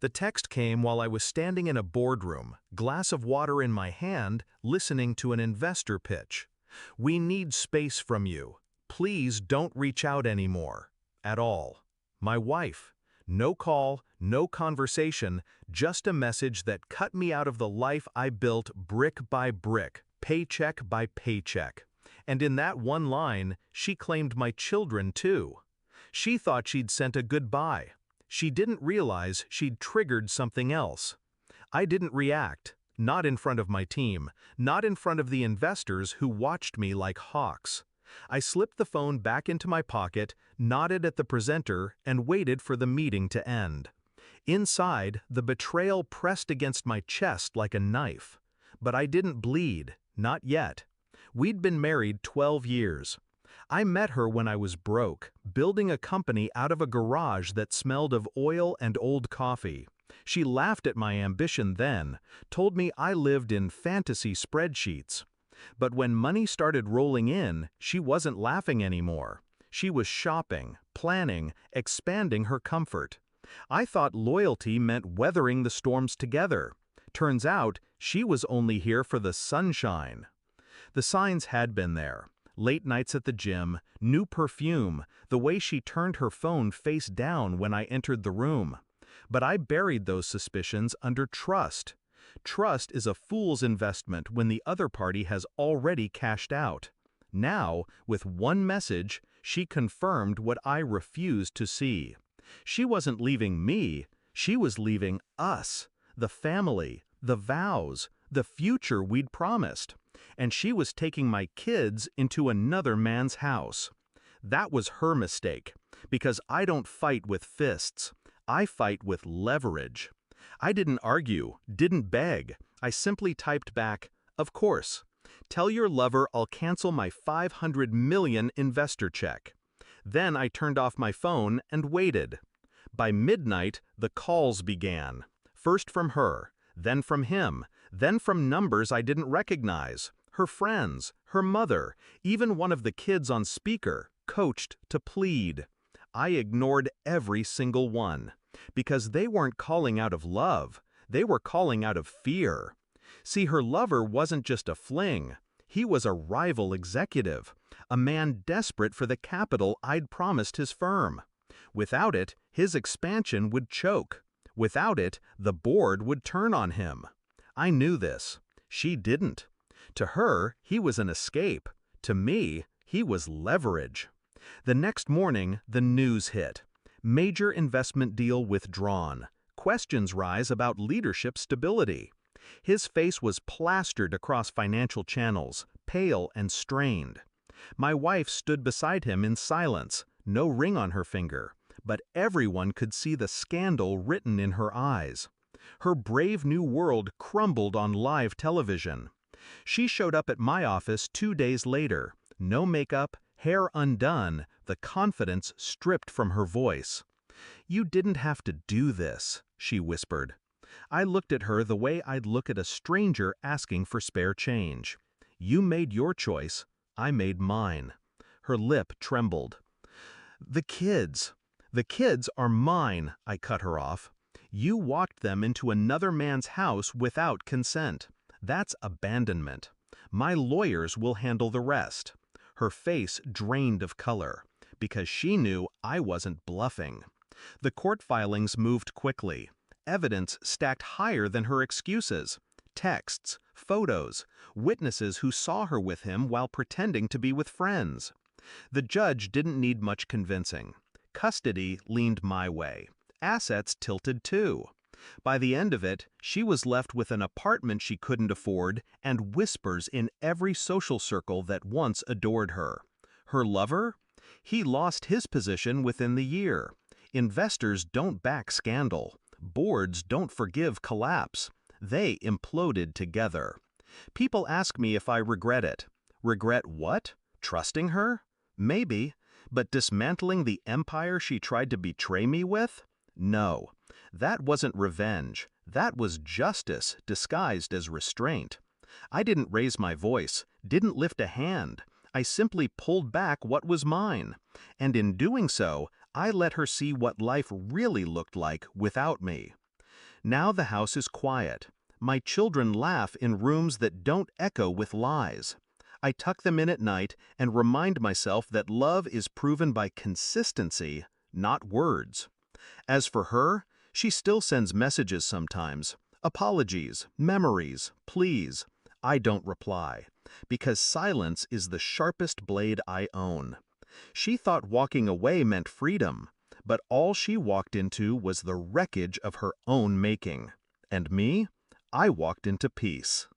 The text came while I was standing in a boardroom, glass of water in my hand, listening to an investor pitch. "We need space from you. Please don't reach out anymore. At all." My wife. No call, no conversation, just a message that cut me out of the life I built brick by brick, paycheck by paycheck. And in that one line, she claimed my children too. She thought she'd sent a goodbye. She didn't realize she'd triggered something else. I didn't react, not in front of my team, not in front of the investors who watched me like hawks. I slipped the phone back into my pocket, nodded at the presenter, and waited for the meeting to end. Inside, the betrayal pressed against my chest like a knife. But I didn't bleed, not yet. We'd been married 12 years. I met her when I was broke, building a company out of a garage that smelled of oil and old coffee. She laughed at my ambition then, told me I lived in fantasy spreadsheets. But when money started rolling in, she wasn't laughing anymore. She was shopping, planning, expanding her comfort. I thought loyalty meant weathering the storms together. Turns out, she was only here for the sunshine. The signs had been there. Late nights at the gym, new perfume, the way she turned her phone face down when I entered the room. But I buried those suspicions under trust. Trust is a fool's investment when the other party has already cashed out. Now, with one message, she confirmed what I refused to see. She wasn't leaving me, she was leaving us, the family, the vows, the future we'd promised. And she was taking my kids into another man's house. That was her mistake, because I don't fight with fists. I fight with leverage. I didn't argue, didn't beg. I simply typed back, "Of course. Tell your lover I'll cancel my $500 million investor check." Then I turned off my phone and waited. By midnight, the calls began. First from her, then from him, then from numbers I didn't recognize. Her friends, her mother, even one of the kids on speaker, coached to plead. I ignored every single one. Because they weren't calling out of love, they were calling out of fear. See, her lover wasn't just a fling. He was a rival executive, a man desperate for the capital I'd promised his firm. Without it, his expansion would choke. Without it, the board would turn on him. I knew this. She didn't. To her, he was an escape. To me, he was leverage. The next morning, the news hit. Major investment deal withdrawn. Questions rise about leadership stability. His face was plastered across financial channels, pale and strained. My wife stood beside him in silence, no ring on her finger, but everyone could see the scandal written in her eyes. Her brave new world crumbled on live television. She showed up at my office 2 days later, no makeup, hair undone, the confidence stripped from her voice. "You didn't have to do this," she whispered. I looked at her the way I'd look at a stranger asking for spare change. "You made your choice, I made mine." Her lip trembled. The kids are mine," I cut her off. "You walked them into another man's house without consent. That's abandonment. My lawyers will handle the rest." Her face drained of color, because she knew I wasn't bluffing. The court filings moved quickly. Evidence stacked higher than her excuses. Texts, photos, witnesses who saw her with him while pretending to be with friends. The judge didn't need much convincing. Custody leaned my way. Assets tilted too. By the end of it, she was left with an apartment she couldn't afford and whispers in every social circle that once adored her. Her lover? He lost his position within the year. Investors don't back scandal. Boards don't forgive collapse. They imploded together. People ask me if I regret it. Regret what? Trusting her? Maybe. But dismantling the empire she tried to betray me with? No. That wasn't revenge. That was justice disguised as restraint. I didn't raise my voice, didn't lift a hand. I simply pulled back what was mine. And in doing so, I let her see what life really looked like without me. Now the house is quiet. My children laugh in rooms that don't echo with lies. I tuck them in at night and remind myself that love is proven by consistency, not words. As for her, she still sends messages sometimes. Apologies, memories, please. I don't reply, because silence is the sharpest blade I own. She thought walking away meant freedom, but all she walked into was the wreckage of her own making. And me? I walked into peace.